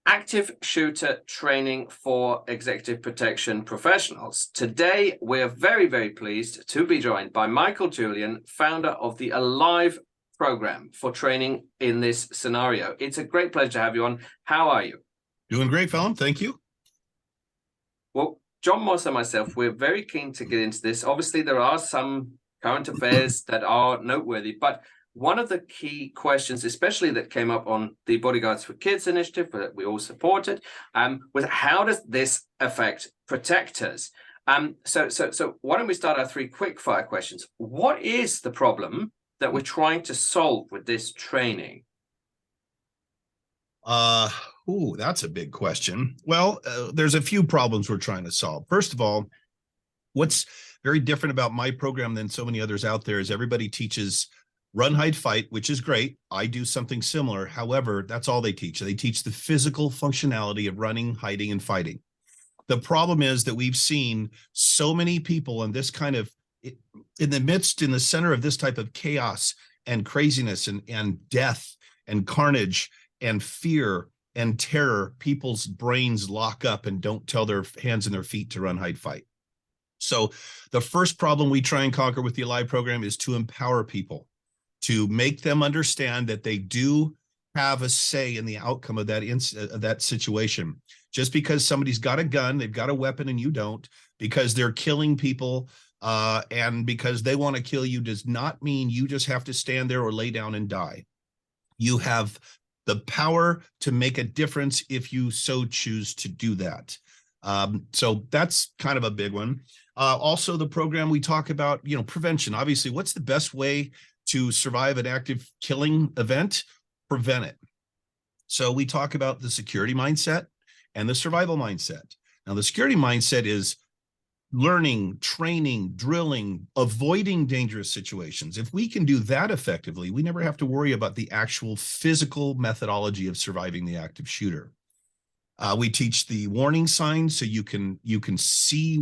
Active shooter training for executive protection professionals. Today, we're very, very pleased to be joined by Michael Julian, founder of the Alive program for training in this scenario. It's a great pleasure to have you on. How are you? Doing great, Phelan. Thank you. Well, John Moss and myself, we're very keen to get into this. Obviously, there are some current affairs that are noteworthy, but one of the key questions, especially that came up on the Bodyguards for Kids initiative that we all supported, was how does this affect protectors? So why don't we start our three quick fire questions? What is the problem that we're trying to solve with this training? That's a big question. Well, there's a few problems we're trying to solve. First of all, what's very different about my program than so many others out there is everybody teaches run, hide, fight, which is great. I do something similar. However, that's all they teach. They teach the physical functionality of running, hiding, and fighting. The problem is that we've seen so many people in this kind of, in the center of this type of chaos and craziness and death and carnage and fear and terror, people's brains lock up and don't tell their hands and their feet to run, hide, fight. So the first problem we try and conquer with the Alive program is to empower people, to make them understand that they do have a say in the outcome of that situation. Just because somebody's got a gun, they've got a weapon, and you don't, because they're killing people and because they want to kill you, does not mean you just have to stand there or lay down and die. You have the power to make a difference if you so choose to do that. So that's kind of a big one. Also, the program we talk about, prevention. Obviously, what's the best way to survive an active killing event? Prevent it. So we talk about the security mindset and the survival mindset. Now, the security mindset is learning, training, drilling, avoiding dangerous situations. If we can do that effectively, we never have to worry about the actual physical methodology of surviving the active shooter. We teach the warning signs so you can see,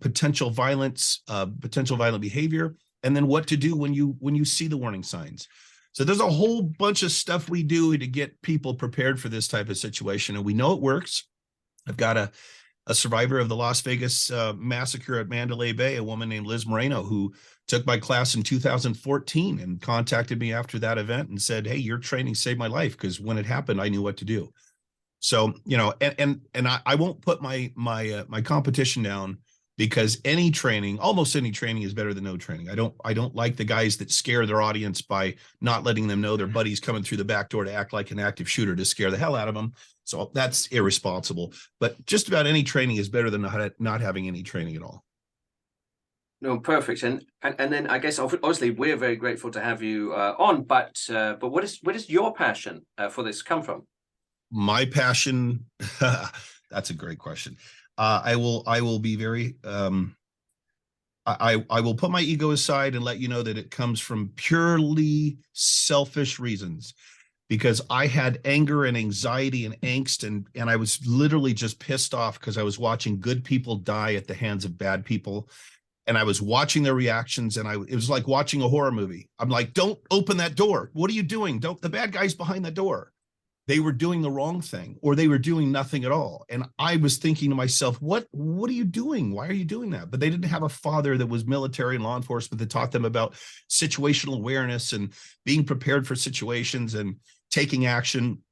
potential violence, potential violent behavior, and then what to do when you see the warning signs. So there's a whole bunch of stuff we do to get people prepared for this type of situation, and we know it works. I've got a survivor of the Las Vegas massacre at Mandalay Bay, a woman named Liz Moreno, who took my class in 2014 and contacted me after that event and said, "Hey, your training saved my life, because when it happened, I knew what to do." So, and I won't put my competition down, because almost any training is better than no training. I don't like the guys that scare their audience by not letting them know their buddy's coming through the back door to act like an active shooter to scare the hell out of them. So that's irresponsible. But just about any training is better than not having any training at all. No, perfect. And then I guess obviously we're very grateful to have you on. But where does your passion for this come from? My passion, that's a great question. I will be very, I will put my ego aside and let you know that it comes from purely selfish reasons, because I had anger and anxiety and angst, and I was literally just pissed off because I was watching good people die at the hands of bad people. And I was watching their reactions, and it was like watching a horror movie. I'm like, don't open that door. What are you doing? The bad guy's behind the door. They were doing the wrong thing, or they were doing nothing at all. And I was thinking to myself, what are you doing? Why are you doing that? But they didn't have a father that was military and law enforcement that taught them about situational awareness and being prepared for situations and taking action.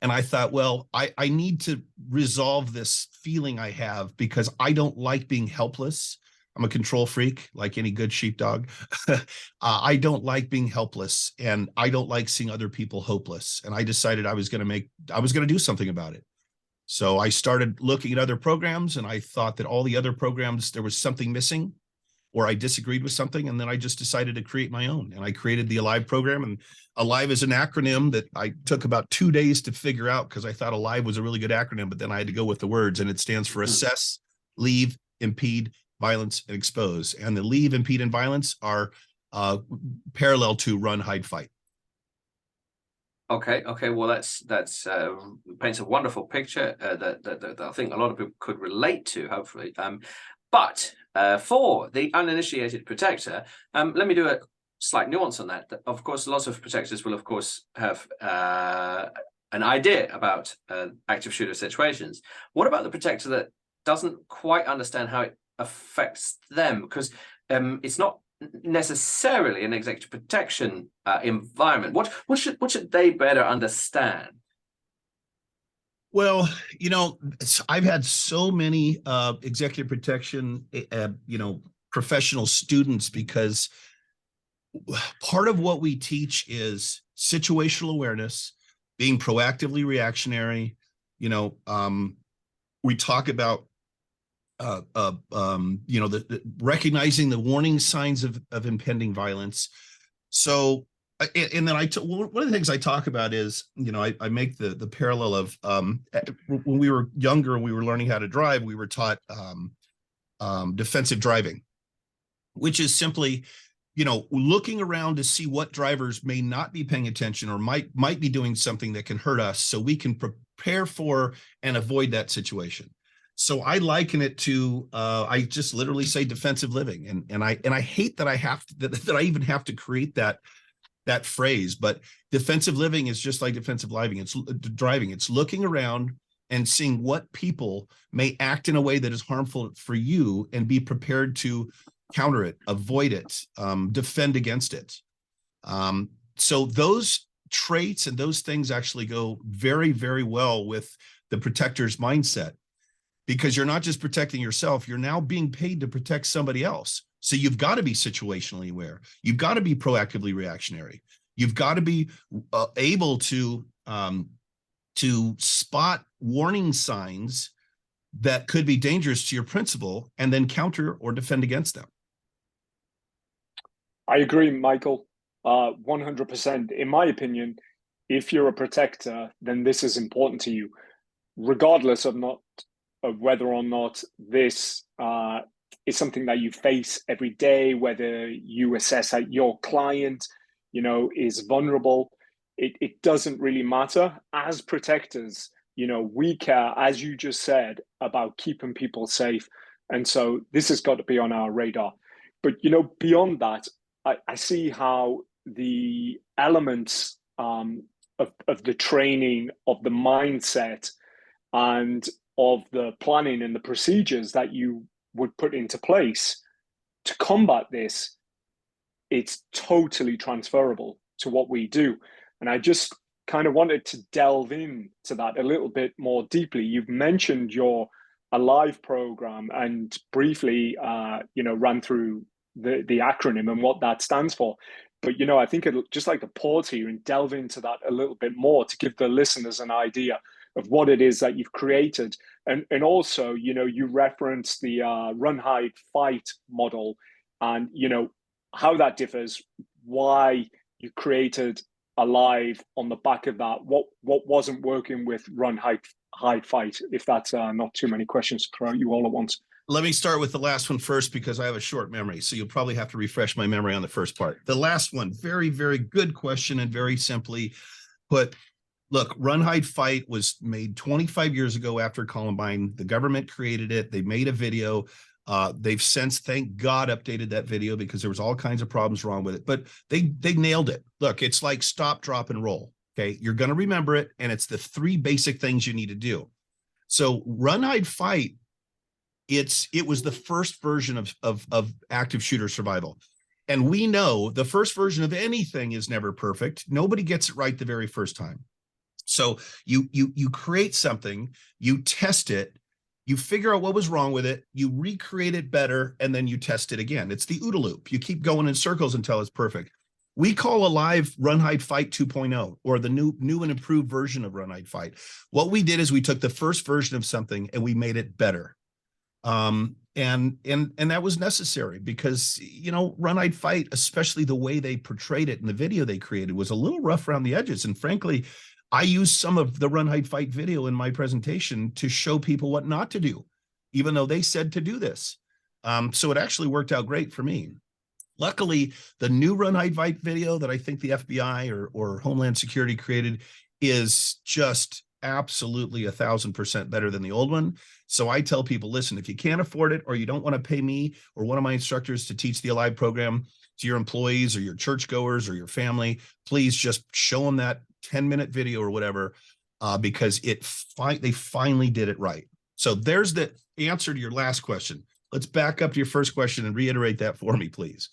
And I thought, well, I need to resolve this feeling I have, because I don't like being helpless. I'm a control freak, like any good sheepdog. I don't like being helpless, and I don't like seeing other people hopeless. And I decided I was going to do something about it. So I started looking at other programs, and I thought that all the other programs, there was something missing, or I disagreed with something. And then I just decided to create my own. And I created the Alive program. And Alive is an acronym that I took about 2 days to figure out, because I thought Alive was a really good acronym, but then I had to go with the words, and it stands for assess, leave, impede, violence, and expose. And the leave, impede, and violence are parallel to run, hide, fight. Okay. Well, that's paints a wonderful picture that I think a lot of people could relate to, hopefully. But for the uninitiated protector, let me do a slight nuance on that. Of course, lots of protectors will, of course, have an idea about active shooter situations. What about the protector that doesn't quite understand how it affects them? Because it's not necessarily an executive protection environment. What should they better understand? Well, I've had so many executive protection, professional students, because part of what we teach is situational awareness, being proactively reactionary. We talk about recognizing the warning signs of impending violence. So, and then one of the things I talk about is, I make the parallel of when we were younger and we were learning how to drive, we were taught defensive driving, which is simply, looking around to see what drivers may not be paying attention or might be doing something that can hurt us, so we can prepare for and avoid that situation. So I liken it to I just literally say defensive living, and I hate that I have to, that I even have to create that phrase, but defensive living is just like defensive driving. It's looking around and seeing what people may act in a way that is harmful for you, and be prepared to counter it, avoid it, defend against it. So those traits and those things actually go very, very well with the protector's mindset, because you're not just protecting yourself, you're now being paid to protect somebody else. So you've got to be situationally aware. You've got to be proactively reactionary. You've got to be able to spot warning signs that could be dangerous to your principal, and then counter or defend against them. I agree, Michael, 100%. In my opinion, if you're a protector, then this is important to you, regardless of whether or not this is something that you face every day, whether you assess that your client, is vulnerable. It doesn't really matter. As protectors, we care, as you just said, about keeping people safe. And so this has got to be on our radar. But, beyond that, I see how the elements of the training, of the mindset, and of the planning and the procedures that you would put into place to combat this, it's totally transferable to what we do. And I just kind of wanted to delve into that a little bit more deeply. You've mentioned your Alive program and briefly, ran through the acronym and what that stands for. But, I think I'd just like to pause here and delve into that a little bit more to give the listeners an idea of what it is that you've created. And also, you referenced the run, hide, fight model, and, how that differs, why you created Alive on the back of that, what wasn't working with run, hide, fight, if that's not too many questions to throw at you all at once. Let me start with the last one first, because I have a short memory. So you'll probably have to refresh my memory on the first part. The last one, very, very good question, and very simply put, look, Run, Hide, Fight was made 25 years ago after Columbine. The government created it. They made a video. They've since, thank God, updated that video, because there was all kinds of problems wrong with it. But they nailed it. Look, it's like stop, drop, and roll. Okay, you're going to remember it, and it's the three basic things you need to do. So Run, Hide, Fight, it was the first version of active shooter survival. And we know the first version of anything is never perfect. Nobody gets it right the very first time. So you create something, you test it, you figure out what was wrong with it, you recreate it better, and then you test it again. It's the OODA loop. You keep going in circles until it's perfect. We call Alive Run, Hide, Fight 2.0, or the new and improved version of Run, Hide, Fight. What we did is we took the first version of something and we made it better. And that was necessary, because, Run, Hide, Fight, especially the way they portrayed it in the video they created, was a little rough around the edges. And frankly, I used some of the Run, Hide, Fight video in my presentation to show people what not to do, even though they said to do this. So it actually worked out great for me. Luckily, the new Run, Hide, Fight video that I think the FBI or Homeland Security created is just absolutely 1,000% better than the old one. So I tell people, listen, if you can't afford it, or you don't want to pay me or one of my instructors to teach the Alive program to your employees or your churchgoers or your family, please just show them that 10-minute video or whatever. because they finally did it right. So there's the answer to your last question. Let's back up to your first question and reiterate that for me, please.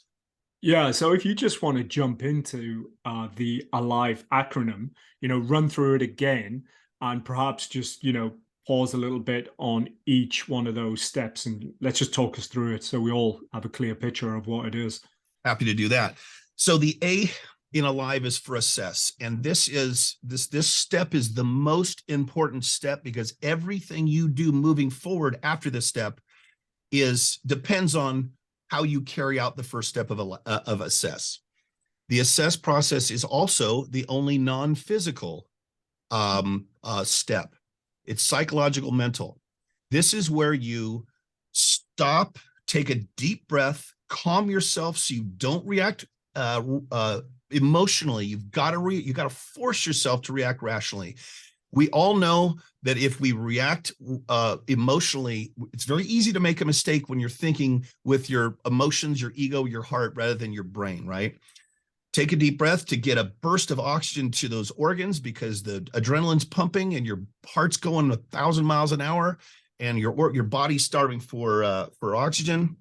Yeah, so if you just want to jump into the ALIVE acronym, run through it again and perhaps just, pause a little bit on each one of those steps and let's just talk us through it so we all have a clear picture of what it is. Happy to do that. So the A in ALIVE is for assess. And this step is the most important step because everything you do moving forward after this step depends on how you carry out the first step of assess. The assess process is also the only non-physical step. It's psychological, mental. This is where you stop, take a deep breath, calm yourself so you don't react emotionally. You've got to force yourself to react rationally. We all know that if we react emotionally, it's very easy to make a mistake when you're thinking with your emotions, your ego, your heart, rather than your brain, right? Take a deep breath to get a burst of oxygen to those organs because the adrenaline's pumping and your heart's going 1,000 miles an hour and your body's starving for oxygen.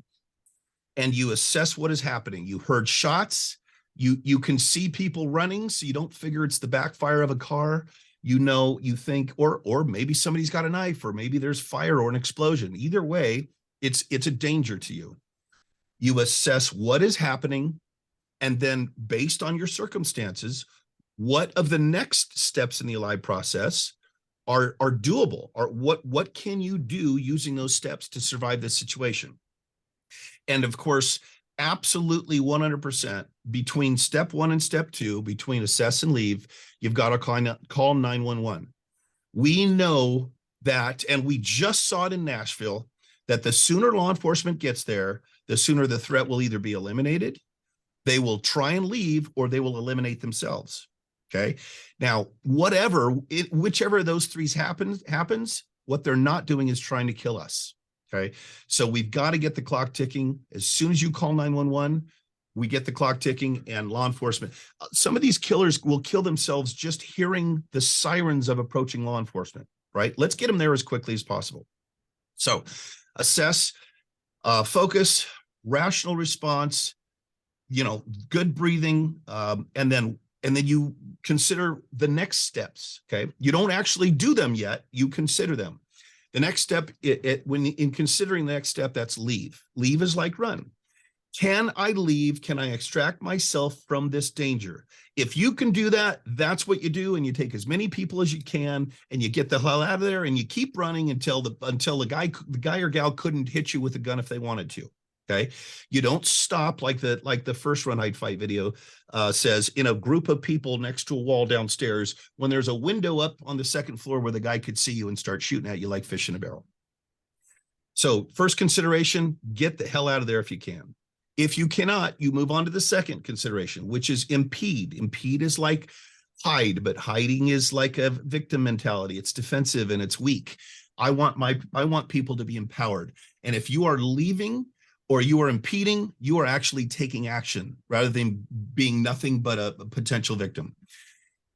And you assess what is happening. You heard shots. You can see people running, so you don't figure it's the backfire of a car. You think, or maybe somebody's got a knife, or maybe there's fire or an explosion. Either way, it's a danger to you. You assess what is happening, and then based on your circumstances, what of the next steps in the ALIVE process are doable, or what can you do using those steps to survive this situation? And of course, absolutely 100% between step 1 and step 2, between assess and leave, you've got to call 911. We know that, and we just saw it in Nashville, that the sooner law enforcement gets there, the sooner the threat will either be eliminated, they will try and leave, or they will eliminate themselves. Okay. Now, whichever of those three happens, what they're not doing is trying to kill us. Okay. So we've got to get the clock ticking. As soon as you call 911, we get the clock ticking, and law enforcement. Some of these killers will kill themselves just hearing the sirens of approaching law enforcement, right? Let's get them there as quickly as possible. So assess, focus, rational response, good breathing, and then you consider the next steps. Okay. You don't actually do them yet. You consider them. The next step, when in considering the next step, that's leave. Leave is like run. Can I leave? Can I extract myself from this danger? If you can do that, that's what you do, and you take as many people as you can, and you get the hell out of there, and you keep running until the guy or gal couldn't hit you with a gun if they wanted to. Okay, you don't stop like the first Run Hide Fight video says, in a group of people next to a wall downstairs when there's a window up on the second floor where the guy could see you and start shooting at you like fish in a barrel. So first consideration, get the hell out of there if you can. If you cannot, you move on to the second consideration, which is impede. Impede is like hide, but hiding is like a victim mentality. It's defensive and it's weak. I want people to be empowered. And if you are leaving or you are impeding, you are actually taking action rather than being nothing but a potential victim.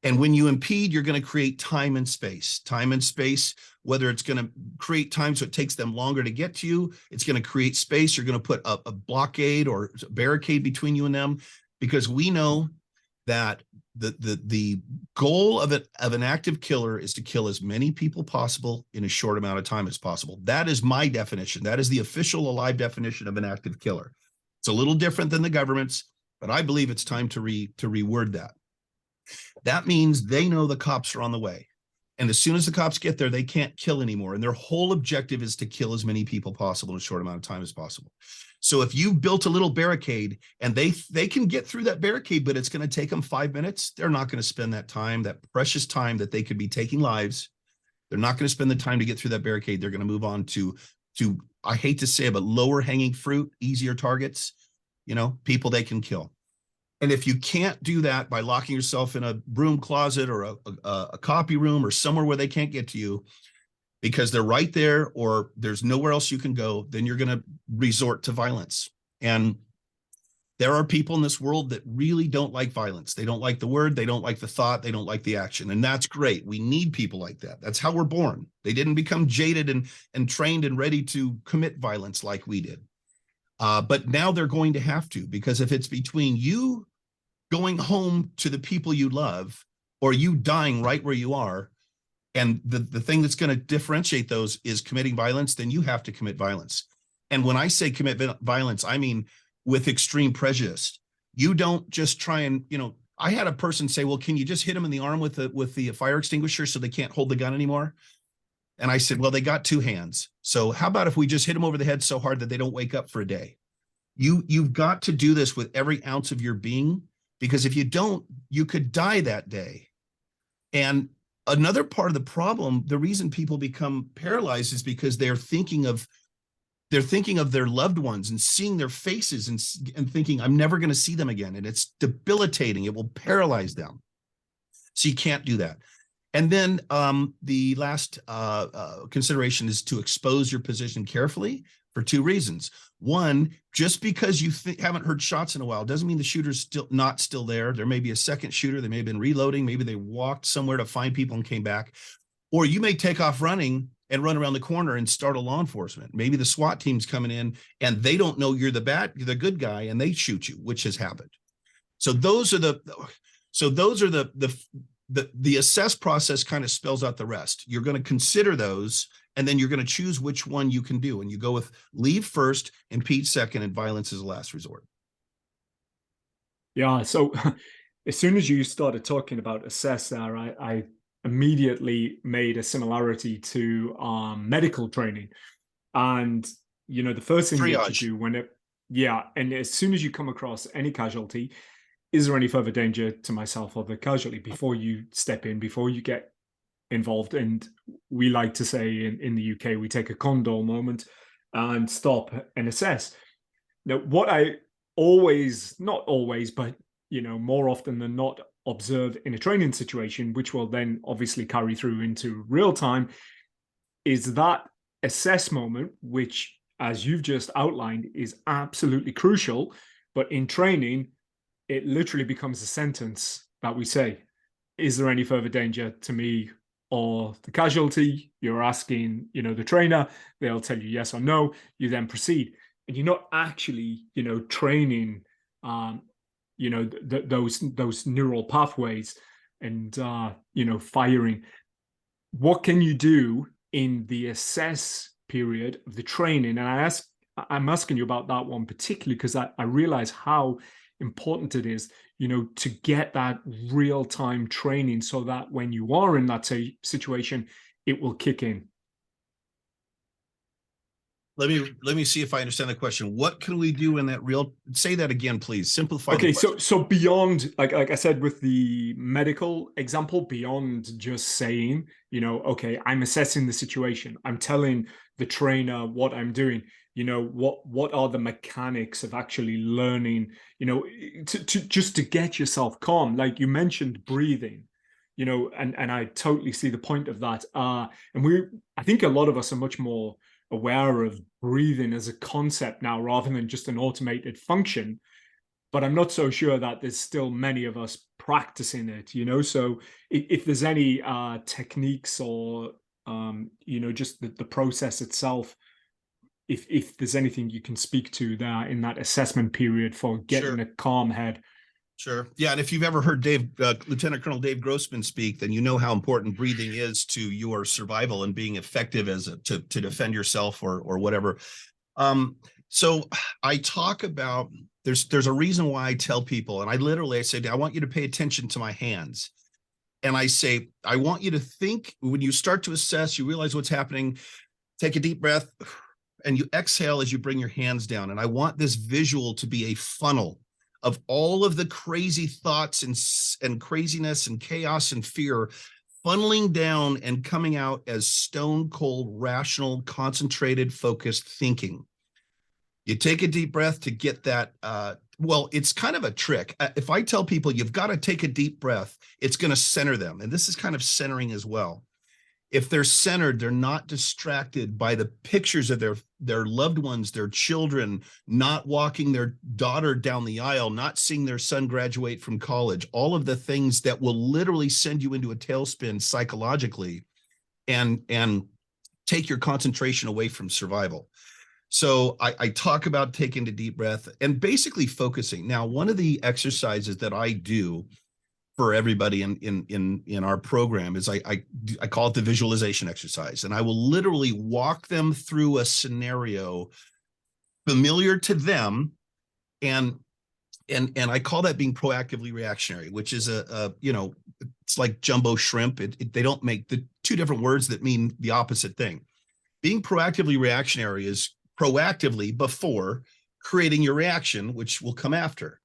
And when you impede, you're going to create time and space. Time and space, whether it's going to create time so it takes them longer to get to you, it's going to create space. You're going to put a blockade or a barricade between you and them, because we know that the goal of an active killer is to kill as many people possible in a short amount of time as possible. That is my definition. That is the official ALIVE definition of an active killer. It's a little different than the government's, but I believe it's time to reword that. That means they know the cops are on the way. And as soon as the cops get there, they can't kill anymore. And their whole objective is to kill as many people possible in a short amount of time as possible. So if you built a little barricade and they can get through that barricade, but it's going to take them 5 minutes, they're not going to spend that time, that precious time that they could be taking lives. They're not going to spend the time to get through that barricade. They're going to move on to I hate to say it, but lower hanging fruit, easier targets, people they can kill. And if you can't do that by locking yourself in a broom closet or a copy room or somewhere where they can't get to you because they're right there or there's nowhere else you can go, then you're going to resort to violence. And There are people in this world that really don't like violence. They don't like the word, they don't like the thought, they don't like the action. And that's great. We need people like that. That's how we're born. They didn't become jaded and trained and ready to commit violence like we did. But now they're going to have to, because if it's between you going home to the people you love or you dying right where you are, and the thing that's going to differentiate those is committing violence, then you have to commit violence. And when I say commit violence, I mean with extreme prejudice. You don't just try and, I had a person say, well, can you just hit them in the arm with the fire extinguisher so they can't hold the gun anymore? And I said, well, they got two hands. So how about if we just hit them over the head so hard that they don't wake up for a day? You've got to do this with every ounce of your being, because if you don't, you could die that day. And another part of the problem, the reason people become paralyzed is because they're thinking of their loved ones and seeing their faces and thinking, I'm never going to see them again. And it's debilitating. It will paralyze them. So you can't do that. And then the last consideration is to expose your position carefully for two reasons. One, just because you haven't heard shots in a while doesn't mean the shooter's not still there. There may be a second shooter. They may have been reloading. Maybe they walked somewhere to find people and came back. Or you may take off running and run around the corner and start a law enforcement. Maybe the SWAT team's coming in and they don't know you're the good guy and they shoot you, which has happened. So those are the assess process kind of spells out the rest. You're going to consider those, and then you're going to choose which one you can do. And you go with leave first, impede second, and violence is the last resort. Yeah. So as soon as you started talking about assess there, I immediately made a similarity to medical training. And, the first thing you have to do and as soon as you come across any casualty, is there any further danger to myself or the casualty before you step in, before you get involved? And we like to say in the UK, we take a condor moment and stop and assess. Now, what I not always, but, more often than not, observe in a training situation, which will then obviously carry through into real time, is that assess moment, which, as you've just outlined, is absolutely crucial. But in training, it literally becomes a sentence that we say, is there any further danger to me or the casualty? You're asking, the trainer, they'll tell you yes or no. You then proceed. And you're not actually, training, those neural pathways and, firing. What can you do in the assess period of the training? And I'm asking you about that one particularly because I realize how important it is, to get that real-time training so that when you are in that situation, it will kick in. Let me see if I understand the question. What can we do in that say that again, please. Simplify. Okay, so beyond, like I said, with the medical example, beyond just saying, okay, I'm assessing the situation. I'm telling the trainer what I'm doing. What are the mechanics of actually learning, to get yourself calm. Like you mentioned breathing, and I totally see the point of that. And I think a lot of us are much more aware of breathing as a concept now rather than just an automated function, but I'm not so sure that there's still many of us practicing it, so if there's any techniques or just the process itself, if there's anything you can speak to there in that assessment period for getting a calm head. Sure. Yeah. And if you've ever heard Lieutenant Colonel Dave Grossman speak, then you know how important breathing is to your survival and being effective to defend yourself or whatever. So I talk about, there's a reason why I tell people, and I say, I want you to pay attention to my hands. And I say, I want you to think when you start to assess, you realize what's happening, take a deep breath and you exhale as you bring your hands down. And I want this visual to be a funnel of all of the crazy thoughts and craziness and chaos and fear funneling down and coming out as stone cold, rational, concentrated, focused thinking. You take a deep breath to get that. Well, it's kind of a trick. If I tell people you've got to take a deep breath, it's going to center them. And this is kind of centering as well. If they're centered, they're not distracted by the pictures of their loved ones, their children, not walking their daughter down the aisle, not seeing their son graduate from college, all of the things that will literally send you into a tailspin psychologically and take your concentration away from survival. So I talk about taking a deep breath and basically focusing. Now, one of the exercises that I do for everybody in our program is I call it the visualization exercise, and I will literally walk them through a scenario familiar to them, and I call that being proactively reactionary, which is it's like jumbo shrimp. They don't make the two different words that mean the opposite thing. Being proactively reactionary is proactively before creating your reaction, which will come after.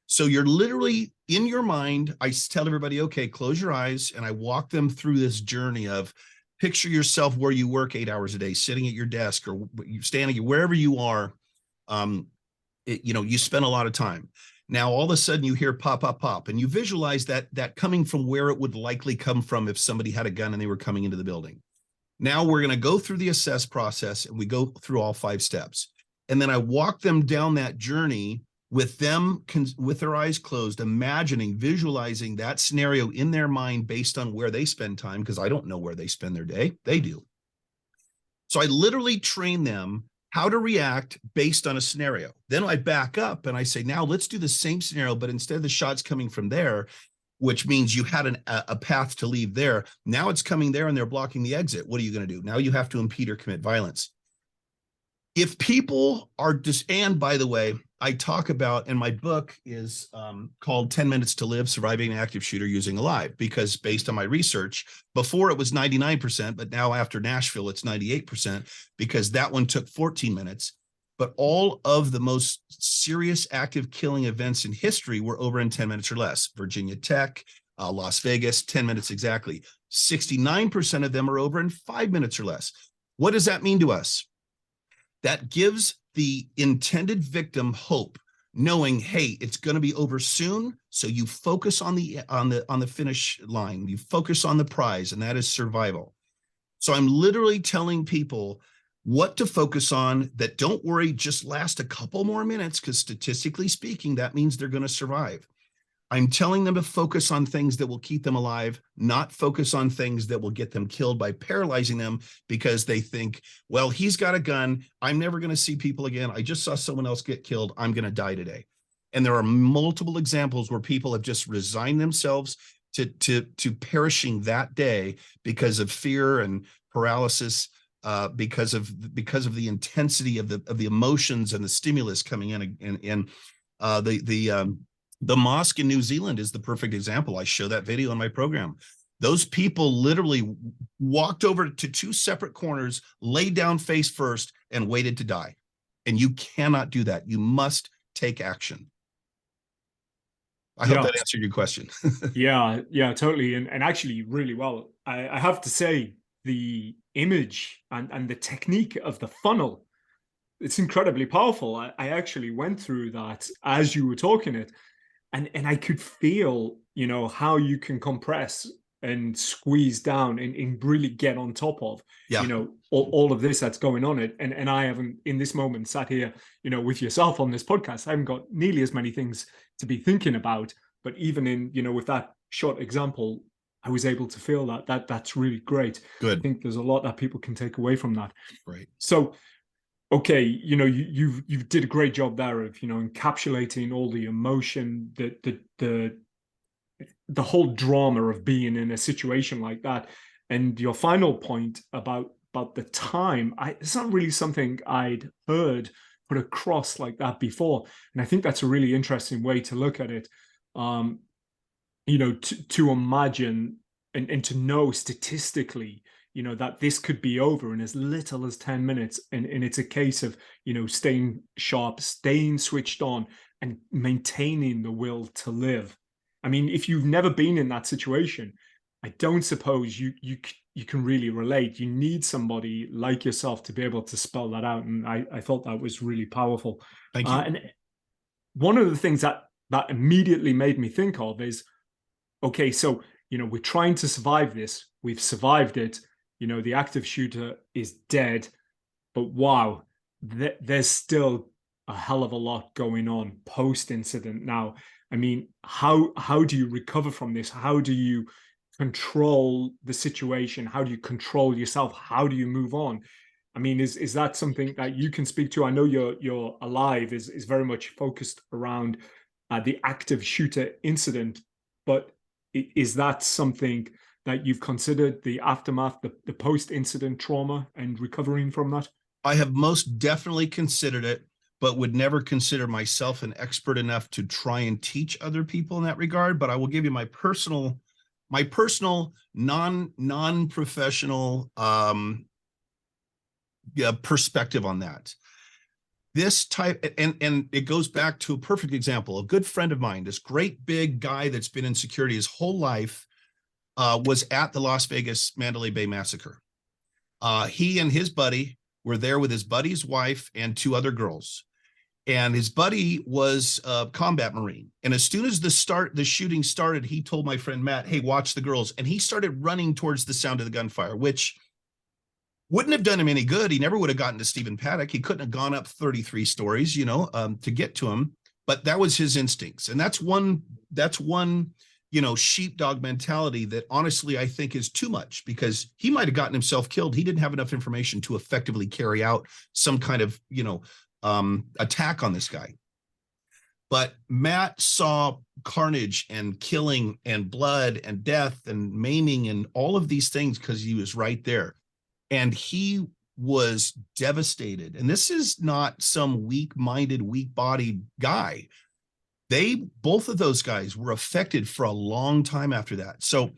So you're literally in your mind. I tell everybody, okay, close your eyes. And I walk them through this journey of picture yourself where you work 8 hours a day, sitting at your desk or you standing wherever you are. You spend a lot of time. Now, all of a sudden you hear pop, pop, pop, and you visualize that coming from where it would likely come from if somebody had a gun and they were coming into the building. Now we're going to go through the assess process, and we go through all 5 steps. And then I walk them down that journey with their eyes closed, imagining, visualizing that scenario in their mind based on where they spend time, because I don't know where they spend their day. They do. So I literally train them how to react based on a scenario. Then I back up and I say, now let's do the same scenario, but instead of the shots coming from there, which means you had a path to leave there, now it's coming there and they're blocking the exit. What are you going to do? Now you have to impede or commit violence. If people are and by the way, I talk about, and my book is called 10 Minutes to Live, Surviving an Active Shooter Using a Live, because based on my research, before it was 99%, but now after Nashville, it's 98%, because that one took 14 minutes. But all of the most serious active killing events in history were over in 10 minutes or less. Virginia Tech, Las Vegas, 10 minutes exactly. 69% of them are over in 5 minutes or less. What does that mean to us? That gives the intended victim hope, knowing, hey, it's going to be over soon. So you focus on the finish line. You focus on the prize, and that is survival. So I'm literally telling people what to focus on, that don't worry, just last a couple more minutes, because statistically speaking, that means they're going to survive. I'm telling them to focus on things that will keep them alive, not focus on things that will get them killed by paralyzing them because they think, well, he's got a gun. I'm never going to see people again. I just saw someone else get killed. I'm going to die today. And there are multiple examples where people have just resigned themselves to perishing that day because of fear and paralysis, because of the intensity of the emotions and the stimulus coming in. The mosque in New Zealand is the perfect example. I show that video in my program. Those people literally walked over to 2 separate corners, laid down face first, and waited to die. And you cannot do that. You must take action. I hope that answered your question. Yeah, totally. And actually really well. I have to say, the image and the technique of the funnel, it's incredibly powerful. I actually went through that as you were talking it. And I could feel, how you can compress and squeeze down and really get on top of, all of this that's going on. And I haven't, in this moment, sat here, with yourself on this podcast. I haven't got nearly as many things to be thinking about. But even in, with that short example, I was able to feel that's really great. Good. I think there's a lot that people can take away from that. Right. So, okay, you did a great job there of encapsulating all the emotion, the whole drama of being in a situation like that, and your final point about the time. It's not really something I'd heard put across like that before, and I think that's a really interesting way to look at it. To imagine and to know statistically, that this could be over in as little as 10 minutes. And it's a case of, staying sharp, staying switched on, and maintaining the will to live. I mean, if you've never been in that situation, I don't suppose you can really relate. You need somebody like yourself to be able to spell that out. And I thought that was really powerful. Thank you. And one of the things that immediately made me think of is, okay, so, we're trying to survive this. We've survived it. The active shooter is dead, but wow, there's still a hell of a lot going on post-incident now. I mean, how do you recover from this? How do you control the situation? How do you control yourself? How do you move on? I mean, is that something that you can speak to? I know your Alive is very much focused around the active shooter incident, but is that something that you've considered, the aftermath, the post-incident trauma and recovering from that? I have most definitely considered it, but would never consider myself an expert enough to try and teach other people in that regard. But I will give you my personal non-professional perspective on that. This type, and it goes back to a perfect example. A good friend of mine, this great big guy that's been in security his whole life, was at the Las Vegas Mandalay Bay massacre. He and his buddy were there with his buddy's wife and 2 other girls. And his buddy was a combat Marine. And as soon as the shooting started, he told my friend Matt, "Hey, watch the girls." And he started running towards the sound of the gunfire, which wouldn't have done him any good. He never would have gotten to Stephen Paddock. He couldn't have gone up 33 stories, to get to him. But that was his instincts. And that's one, sheepdog mentality that honestly I think is too much, because he might have gotten himself killed. He didn't have enough information to effectively carry out some kind of, attack on this guy. But Matt saw carnage and killing and blood and death and maiming and all of these things because he was right there. And he was devastated. And this is not some weak-minded, weak-bodied guy. Both of those guys were affected for a long time after that. So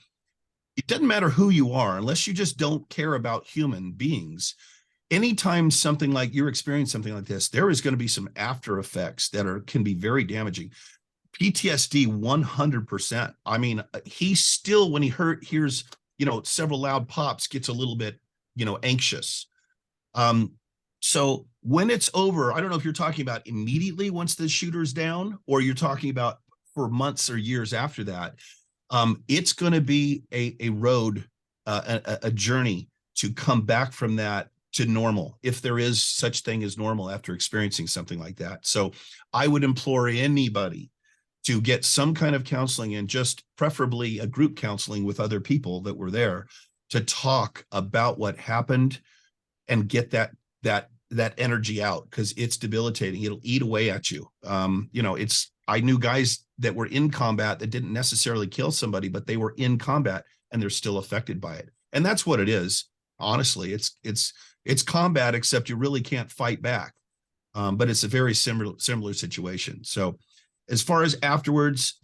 it doesn't matter who you are, unless you just don't care about human beings. Anytime you're experiencing something like this, there is going to be some after effects that can be very damaging. PTSD 100%. I mean, he still, when he hears, several loud pops, gets a little bit, anxious. So when it's over, I don't know if you're talking about immediately once the shooter's down, or you're talking about for months or years after that. It's going to be a road, a journey to come back from that to normal, if there is such thing as normal after experiencing something like that. So I would implore anybody to get some kind of counseling, and just preferably a group counseling with other people that were there, to talk about what happened and get that energy out, because it's debilitating. It'll eat away at you. I knew guys that were in combat that didn't necessarily kill somebody, but they were in combat and they're still affected by it. And that's what it is. Honestly, it's combat, except you really can't fight back. But it's a very similar situation. So as far as afterwards,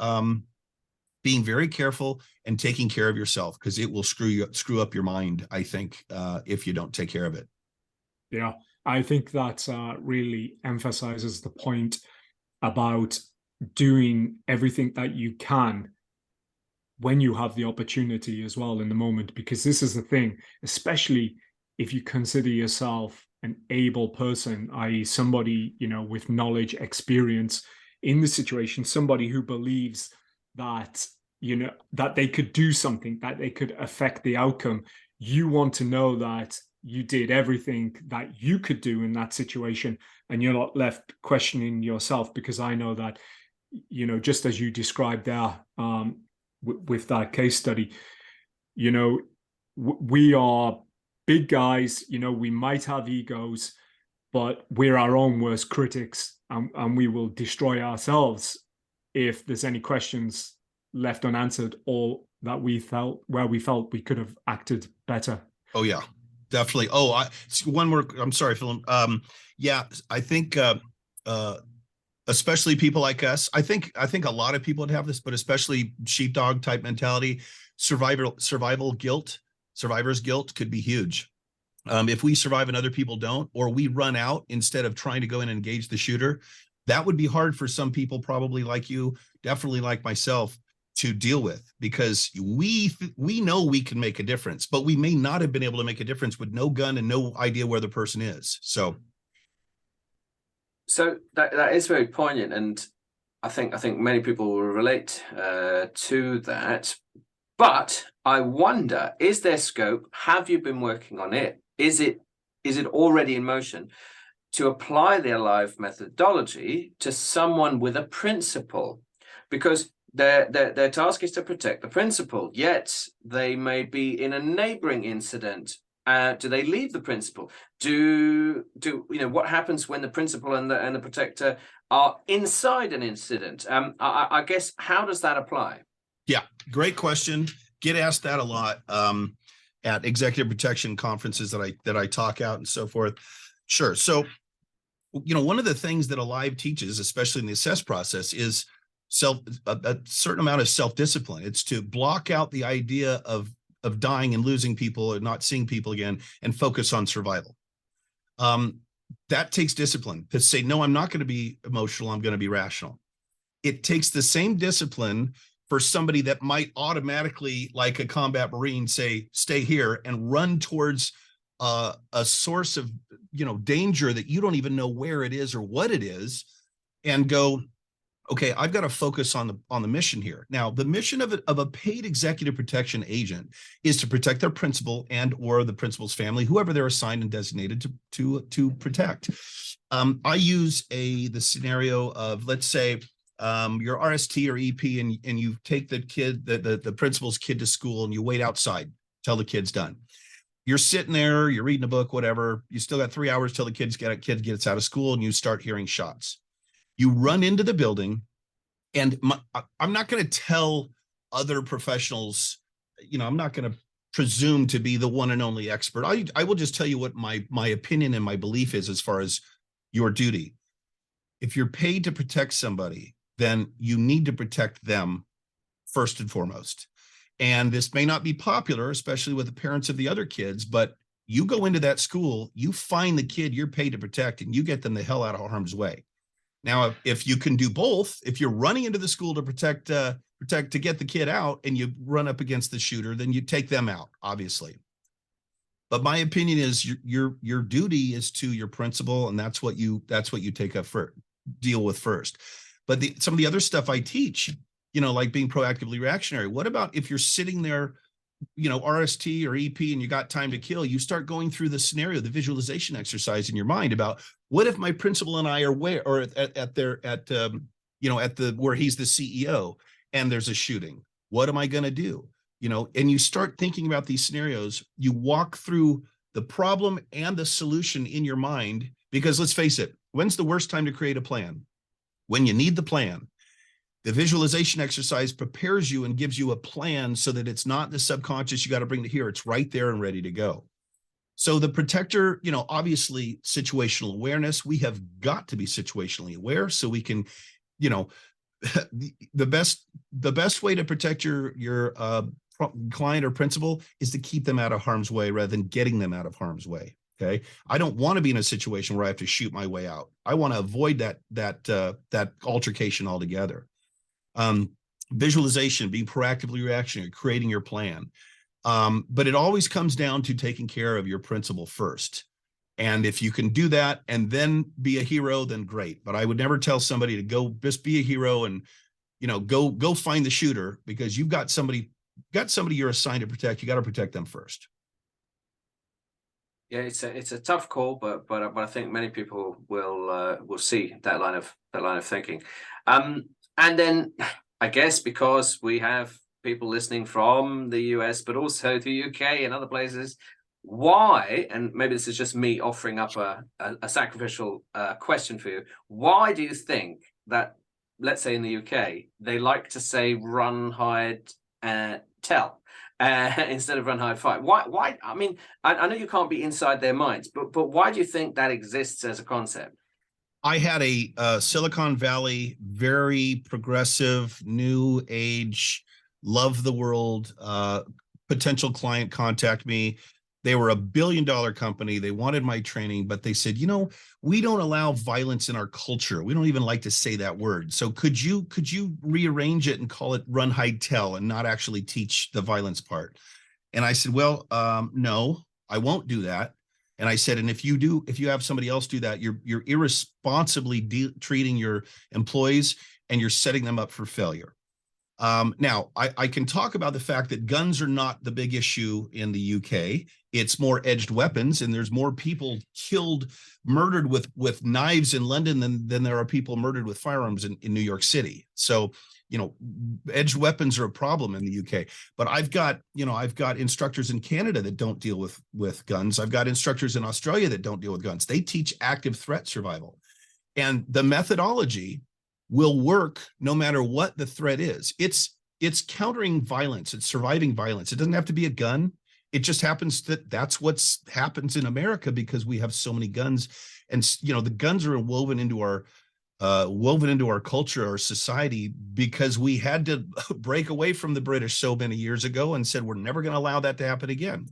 being very careful and taking care of yourself, because it will screw up your mind, I think, if you don't take care of it. Yeah, I think that really emphasizes the point about doing everything that you can when you have the opportunity as well in the moment, because this is the thing, especially if you consider yourself an able person, i.e. somebody, with knowledge, experience in the situation, somebody who believes that, that they could do something, that they could affect the outcome. You want to know that you did everything that you could do in that situation, and you're not left questioning yourself, because I know that, just as you described there, with that case study, we are big guys, we might have egos, but we're our own worst critics, and we will destroy ourselves if there's any questions left unanswered, or that we felt we could have acted better. Oh yeah, definitely. Oh, one more. I'm sorry, Phil. Yeah, I think especially people like us. I think a lot of people would have this, but especially sheepdog type mentality, survivor's guilt could be huge. If we survive and other people don't, or we run out instead of trying to go in and engage the shooter, that would be hard for some people, probably like you, definitely like myself, to deal with, because we know we can make a difference, but we may not have been able to make a difference with no gun and no idea where the person is. So that is very poignant, and I think many people will relate to that. But I wonder, is there scope? Have you been working on it? Is it already in motion to apply their life methodology to someone with a principle, because their task is to protect the principal, yet they may be in a neighboring incident. Do they leave the principal? What happens when the principal and the protector are inside an incident? I guess, how does that apply? Yeah, great question. Get asked that a lot at executive protection conferences that I talk out and so forth. Sure. So, one of the things that Alive teaches, especially in the assess process, is a certain amount of self-discipline. It's to block out the idea of dying and losing people and not seeing people again and focus on survival. That takes discipline to say, no, I'm not going to be emotional. I'm going to be rational. It takes the same discipline for somebody that might automatically, like a combat Marine, say, stay here and run towards a source of, danger that you don't even know where it is or what it is, and go, okay, I've got to focus on the mission here. Now, the mission of a paid executive protection agent is to protect their principal and or the principal's family, whoever they're assigned and designated to protect. I use the scenario of, let's say, your RST or EP, and you take the principal's kid to school, and you wait outside till the kid's done. You're sitting there, you're reading a book, whatever. You still got 3 hours till the kid gets out of school, and you start hearing shots. You run into the building, and I'm not going to tell other professionals, I'm not going to presume to be the one and only expert. I will just tell you what my opinion and my belief is as far as your duty. If you're paid to protect somebody, then you need to protect them first and foremost. And this may not be popular, especially with the parents of the other kids, but you go into that school, you find the kid you're paid to protect, and you get them the hell out of harm's way. Now, if you can do both, if you're running into the school to protect to get the kid out, and you run up against the shooter, then you take them out, obviously. But my opinion is your duty is to your principal, and that's what you take up for, deal with first. But some of the other stuff I teach, like being proactively reactionary. What about if you're sitting there, RST or EP, and you got time to kill? You start going through the scenario, the visualization exercise in your mind about, what if my principal and I are where, or at where he's the CEO, and there's a shooting? What am I going to do? And you start thinking about these scenarios. You walk through the problem and the solution in your mind, because let's face it, when's the worst time to create a plan? When you need the plan. The visualization exercise prepares you and gives you a plan so that it's not the subconscious you got to bring to here. It's right there and ready to go. So the protector, obviously situational awareness. We have got to be situationally aware so we can, the best way to protect your client or principal is to keep them out of harm's way rather than getting them out of harm's way. Okay. I don't want to be in a situation where I have to shoot my way out. I want to avoid that altercation altogether. Visualization, being proactively reactionary, creating your plan. But it always comes down to taking care of your principal first. And if you can do that and then be a hero, then great. But I would never tell somebody to go just be a hero and, go find the shooter, because you've got somebody you're assigned to protect. You got to protect them first. Yeah, it's a tough call, but I think many people will see that line of thinking. And then I guess because we have people listening from the US, but also the UK and other places, why, and maybe this is just me offering up a sacrificial question for you, why do you think that, let's say in the UK, they like to say run, hide, tell instead of run, hide, fight? Why? I mean, I know you can't be inside their minds, but why do you think that exists as a concept? I had a Silicon Valley, very progressive, new age, love the world, potential client contact me. They were $1 billion company. They wanted my training, but they said, we don't allow violence in our culture. We don't even like to say that word. So could you rearrange it and call it run, hide, tell, and not actually teach the violence part? And I said, well, no, I won't do that. And I said, and if you have somebody else do that, you're irresponsibly treating your employees, and you're setting them up for failure. Now, I can talk about the fact that guns are not the big issue in the UK. It's more edged weapons, and there's more people killed, murdered with knives in London than there are people murdered with firearms in New York City. So, edged weapons are a problem in the UK. But I've got instructors in Canada that don't deal with guns. I've got instructors in Australia that don't deal with guns. They teach active threat survival. And the methodology will work no matter what the threat is. It's countering violence. It's surviving violence. It doesn't have to be a gun. It just happens that's what happens in America because we have so many guns, and the guns are woven into our culture, our society, because we had to break away from the British so many years ago and said we're never going to allow that to happen again.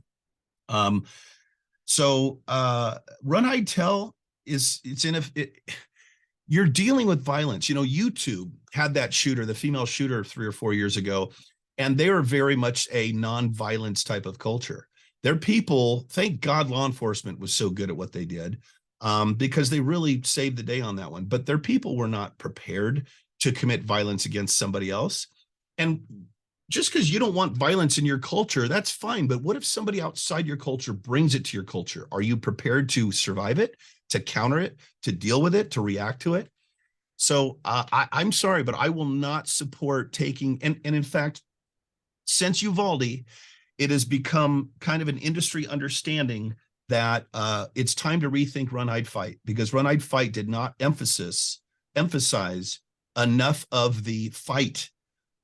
So run, hide, tell you're dealing with violence. YouTube had that shooter, the female shooter 3 or 4 years ago, and they were very much a non-violence type of culture. Their people, thank God law enforcement was so good at what they did, because they really saved the day on that one. But their people were not prepared to commit violence against somebody else. And just because you don't want violence in your culture, that's fine. But what if somebody outside your culture brings it to your culture? Are you prepared to survive it, to counter it, to deal with it, to react to it? So I'm sorry, but I will not support taking, and in fact, since Uvalde, it has become kind of an industry understanding that it's time to rethink Run, Hide, Fight, because Run, Hide, Fight did not emphasize enough of the fight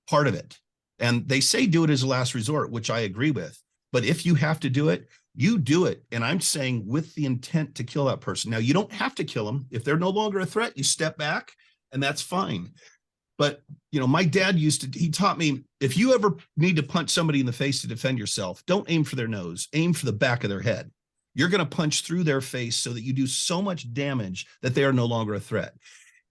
part of it. And they say do it as a last resort, which I agree with. But if you have to do it, you do it. And I'm saying with the intent to kill that person. Now, you don't have to kill them. If they're no longer a threat, you step back, and that's fine. But, my dad he taught me, if you ever need to punch somebody in the face to defend yourself, don't aim for their nose, aim for the back of their head. You're going to punch through their face so that you do so much damage that they are no longer a threat.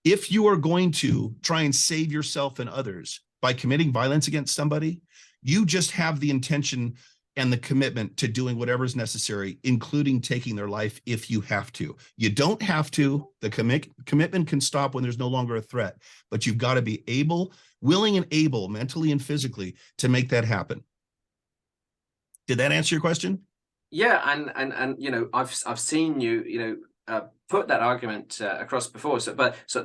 If you are going to try and save yourself and others by committing violence against somebody, you just have the intention and the commitment to doing whatever is necessary, including taking their life if you have to. You don't have to. The commitment can stop when there's no longer a threat, but you've got to be willing and able, mentally and physically, to make that happen. Did that answer your question? Yeah, and I've seen you put that argument across before. So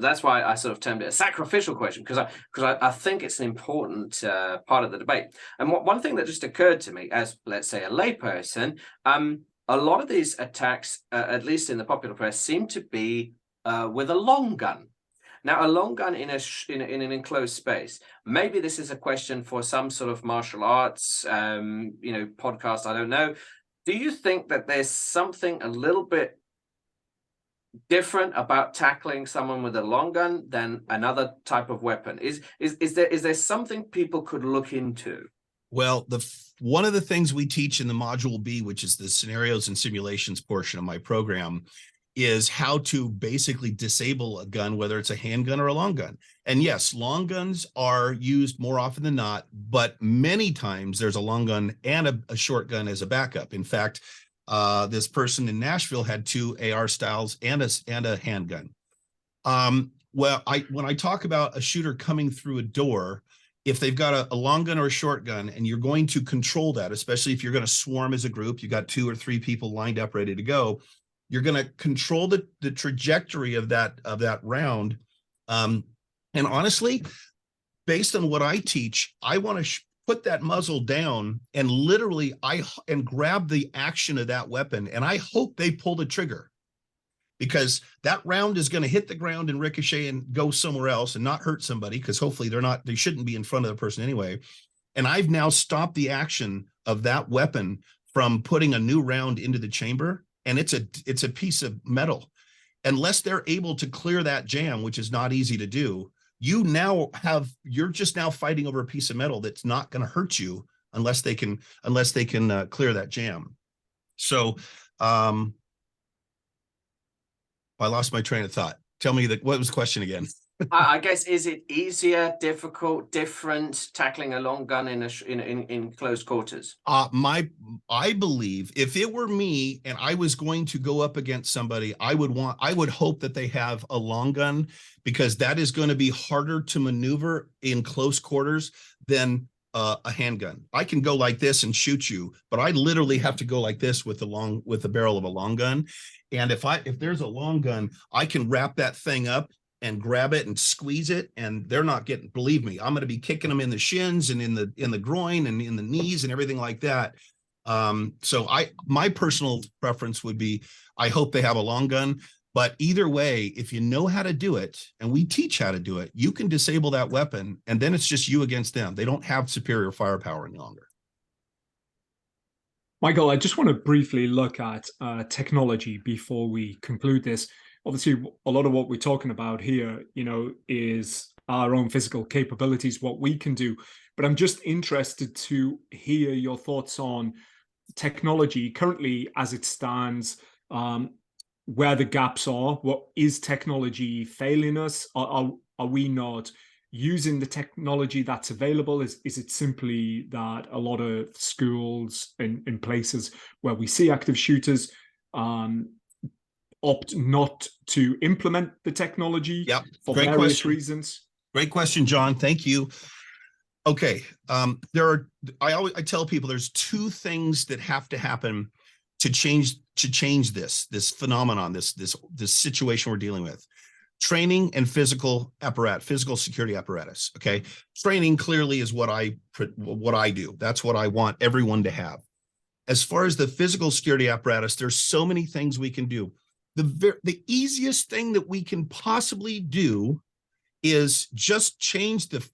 that's why I sort of termed it a sacrificial question, because I think it's an important part of the debate. And one thing that just occurred to me as, let's say, a layperson, a lot of these attacks, at least in the popular press, seem to be with a long gun. Now, a long gun in an enclosed space. Maybe this is a question for some sort of martial arts, podcast. I don't know. Do you think that there's something a little bit different about tackling someone with a long gun than another type of weapon? Is there something people could look into? Well, one of the things we teach in the Module B, which is the scenarios and simulations portion of my program, is how to basically disable a gun, whether it's a handgun or a long gun. And yes, long guns are used more often than not, but many times there's a long gun and a short gun as a backup. In fact, this person in Nashville had 2 AR styles and a handgun. When I talk about a shooter coming through a door, if they've got a long gun or a short gun, and you're going to control that, especially if you're going to swarm as a group, you got 2 or 3 people lined up ready to go, you're going to control the trajectory of that round. And honestly, based on what I teach, I want to put that muzzle down and literally grab the action of that weapon. And I hope they pull the trigger, because that round is going to hit the ground and ricochet and go somewhere else and not hurt somebody, because hopefully they shouldn't be in front of the person anyway. And I've now stopped the action of that weapon from putting a new round into the chamber. And it's a piece of metal. Unless they're able to clear that jam, which is not easy to do, you're just now fighting over a piece of metal that's not going to hurt you unless they can clear that jam. So I lost my train of thought. Tell me what was the question again? I guess, is it easier, difficult, different tackling a long gun in close quarters? I believe if it were me and I was going to go up against somebody, I would hope that they have a long gun, because that is going to be harder to maneuver in close quarters than a handgun. I can go like this and shoot you, but I literally have to go like this with the barrel of a long gun. And if there's a long gun, I can wrap that thing up and grab it and squeeze it, and they're not getting, believe me, I'm going to be kicking them in the shins and in the groin and in the knees and everything like that. So my personal preference would be, I hope they have a long gun, but either way, if you know how to do it, and we teach how to do it, you can disable that weapon, and then it's just you against them. They don't have superior firepower any longer. Michael, I just want to briefly look at technology before we conclude this. Obviously, a lot of what we're talking about here, is our own physical capabilities, what we can do. But I'm just interested to hear your thoughts on technology currently as it stands, where the gaps are. What is technology failing us? Are we not using the technology that's available? Is it simply that a lot of schools in places where we see active shooters opt not to implement the technology for various reasons? Great question, John. Thank you. Okay. I tell people there's two things that have to happen to change this phenomenon, this situation we're dealing with. Training and physical security apparatus. Okay. Training clearly is what I do. That's what I want everyone to have. As far as the physical security apparatus, there's so many things we can do. The easiest thing that we can possibly do is just change the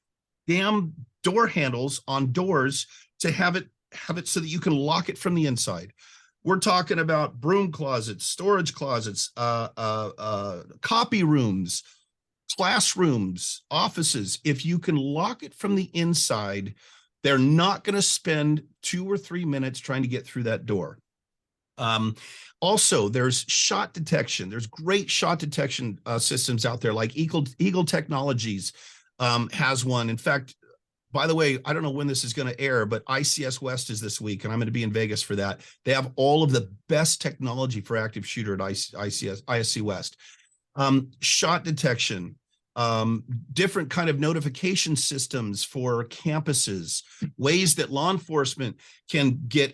damn door handles on doors to have it so that you can lock it from the inside. We're talking about broom closets, storage closets, copy rooms, classrooms, offices. If you can lock it from the inside, they're not going to spend 2 or 3 minutes trying to get through that door. Also, there's shot detection. There's great shot detection systems out there, like Eagle Technologies has one. In fact, by the way, I don't know when this is going to air, but ICS West is this week, and I'm going to be in Vegas for that. They have all of the best technology for active shooter at ISC West. Shot detection, different kind of notification systems for campuses, ways that law enforcement can get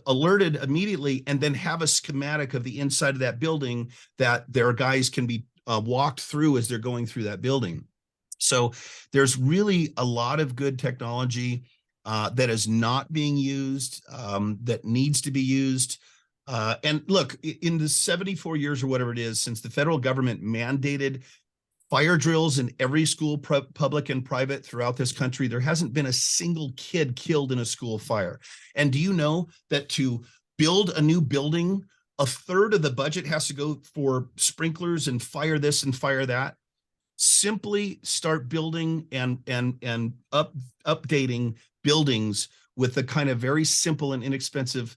alerted immediately, and then have a schematic of the inside of that building that their guys can be walked through as they're going through that building. So there's really a lot of good technology that is not being used, that needs to be used. And look, in the 74 years or whatever it is since the federal government mandated fire drills in every school, public and private, throughout this country, there hasn't been a single kid killed in a school fire. And do you know that to build a new building, a third of the budget has to go for sprinklers and fire this and fire that? Simply start building and updating buildings with the kind of very simple and inexpensive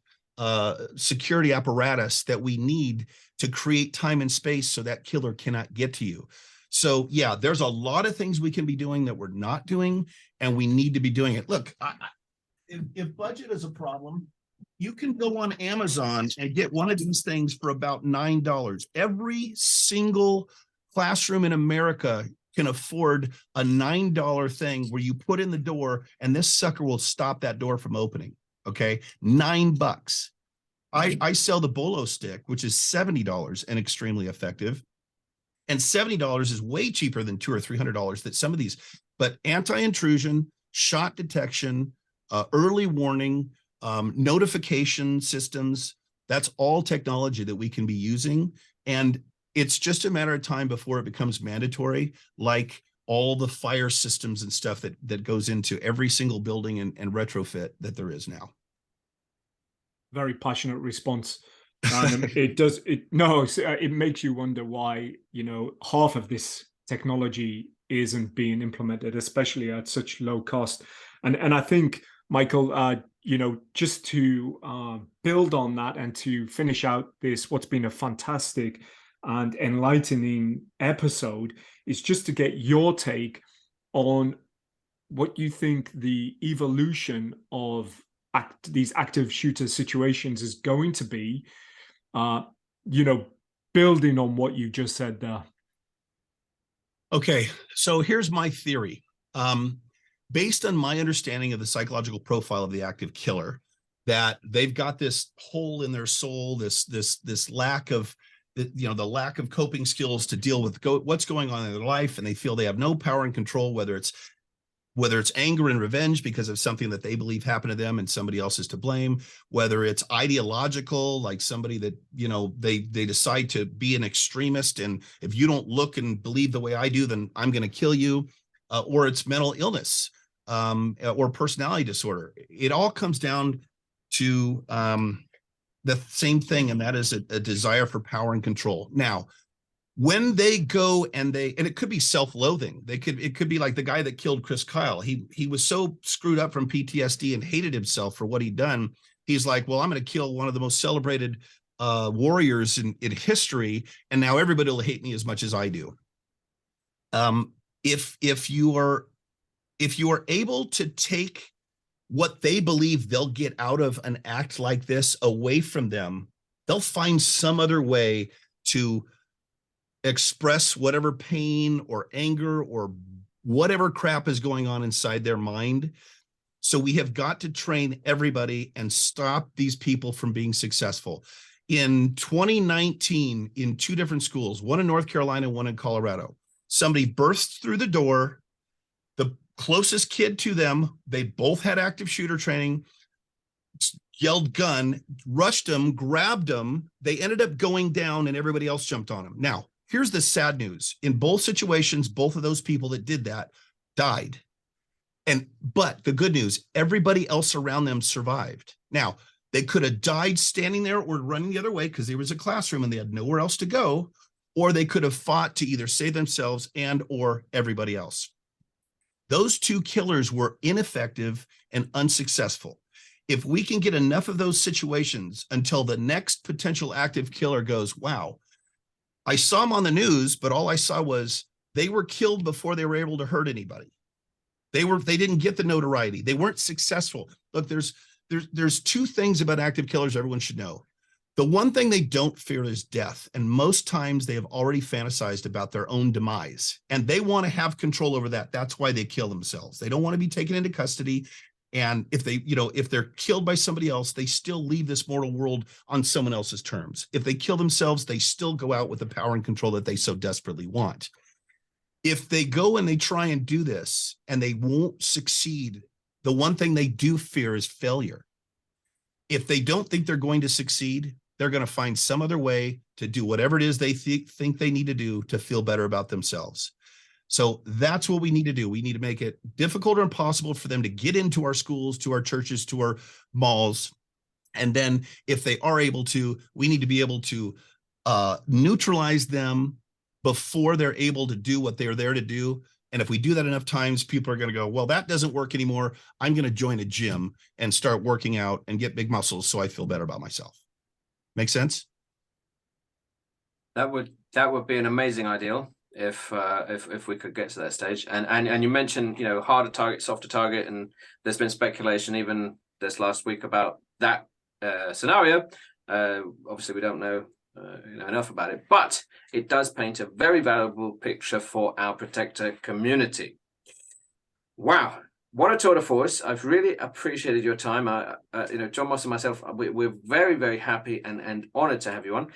security apparatus that we need to create time and space so that killer cannot get to you. So yeah, there's a lot of things we can be doing that we're not doing, and we need to be doing it. Look, if budget is a problem, you can go on Amazon and get one of these things for about $9. Every single classroom in America can afford a $9 thing where you put in the door and this sucker will stop that door from opening. Okay. $9. I sell the Bolo stick, which is $70 and extremely effective. And $70 is way cheaper than $200 or $300 that some of these, but anti-intrusion, shot detection, early warning, notification systems, that's all technology that we can be using. And it's just a matter of time before it becomes mandatory, like all the fire systems and stuff that goes into every single building and retrofit that there is now. Very passionate response. It makes you wonder why, half of this technology isn't being implemented, especially at such low cost. And I think, Michael, just to build on that and to finish out what's been a fantastic and enlightening episode is just to get your take on what you think the evolution of these active shooter situations is going to be, you know, building on what you just said there. Okay, so here's my theory. Based on my understanding of the psychological profile of the active killer, that they've got this hole in their soul, this lack of, the lack of coping skills to deal with what's going on in their life, and they feel they have no power and control, whether it's anger and revenge because of something that they believe happened to them and somebody else is to blame, whether it's ideological, like somebody that, they decide to be an extremist, and if you don't look and believe the way I do, then I'm going to kill you, or it's mental illness, or personality disorder. It all comes down to the same thing, and that is a desire for power and control. Now, when they go and it could be self-loathing. It could be like the guy that killed Chris Kyle. He was so screwed up from PTSD and hated himself for what he'd done. He's like, well, I'm going to kill one of the most celebrated warriors in history, and now everybody will hate me as much as I do. If you are able to take what they believe they'll get out of an act like this away from them, they'll find some other way to express whatever pain or anger or whatever crap is going on inside their mind. So we have got to train everybody and stop these people from being successful. In 2019, in 2 different schools, one in North Carolina, one in Colorado, somebody burst through the door. The closest kid to them, they both had active shooter training, yelled gun, rushed them, grabbed them. They ended up going down and everybody else jumped on them. Now, here's the sad news. In both situations, both of those people that did that died. But the good news, everybody else around them survived. Now, they could have died standing there or running the other way because there was a classroom and they had nowhere else to go, or they could have fought to either save themselves and or everybody else. Those 2 killers were ineffective and unsuccessful. If we can get enough of those situations until the next potential active killer goes, wow, I saw them on the news, but all I saw was they were killed before they were able to hurt anybody. They didn't get the notoriety. They weren't successful. Look, there's 2 things about active killers everyone should know. The one thing they don't fear is death. And most times they have already fantasized about their own demise and they want to have control over that. That's why they kill themselves. They don't want to be taken into custody. And if they're killed by somebody else, they still leave this mortal world on someone else's terms. If they kill themselves, they still go out with the power and control that they so desperately want. If they go and they try and do this and they won't succeed, the one thing they do fear is failure. If they don't think they're going to succeed, they're going to find some other way to do whatever it is they think they need to do to feel better about themselves. So that's what we need to do. We need to make it difficult or impossible for them to get into our schools, to our churches, to our malls. And then if they are able to, we need to be able to neutralize them before they're able to do what they're there to do. And if we do that enough times, people are going to go, well, that doesn't work anymore. I'm going to join a gym and start working out and get big muscles so I feel better about myself. Make sense? That would be an amazing ideal if we could get to that stage. And you mentioned, harder target, softer target, and there's been speculation even this last week about that scenario. Obviously, we don't know enough about it, but it does paint a very valuable picture for our protector community. Wow, what a tour de force! I've really appreciated your time. John Moss and myself, we're very, very happy and honored to have you on.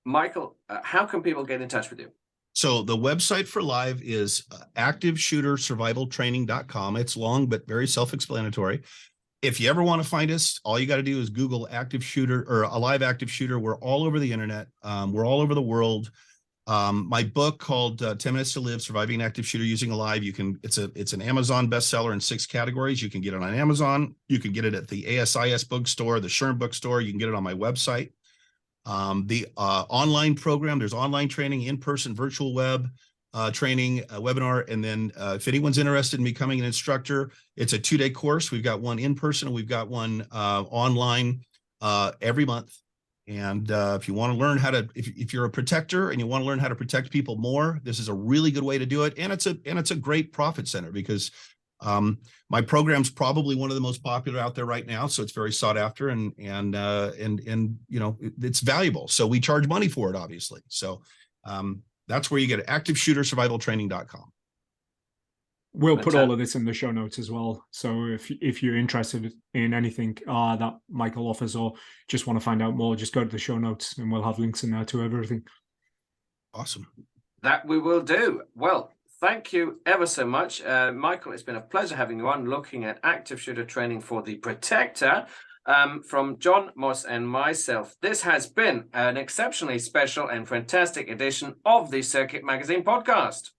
Michael, how can people get in touch with you? So the website for live is activeshootersurvivaltraining.com. It's long, but very self-explanatory. If you ever want to find us, all you got to do is Google active shooter or a live active shooter. We're all over the internet. We're all over the world. My book called 10 Minutes to Live, Surviving an Active Shooter Using a Live. It's an Amazon bestseller in 6 categories. You can get it on Amazon. You can get it at the ASIS bookstore, the Sherm bookstore. You can get it on my website. The online program, there's online training, in-person, virtual web training, webinar. And then if anyone's interested in becoming an instructor, it's a 2-day course. We've got one in person and we've got one online every month. And if you want to learn how to, if you're a protector and you want to learn how to protect people more, this is a really good way to do it. And it's a great profit center because my program's probably one of the most popular out there right now. So it's very sought after and you know, it's valuable. So we charge money for it, obviously. So that's where you get it, activeshootersurvivaltraining.com. We'll put all of this in the show notes as well. So if you're interested in anything that Michael offers or just want to find out more, just go to the show notes and we'll have links in there to everything. Awesome. That we will do. Well, thank you ever so much, Michael. It's been a pleasure having you on, looking at active shooter training for the Protector. From John Moss and myself, this has been an exceptionally special and fantastic edition of the Circuit Magazine podcast.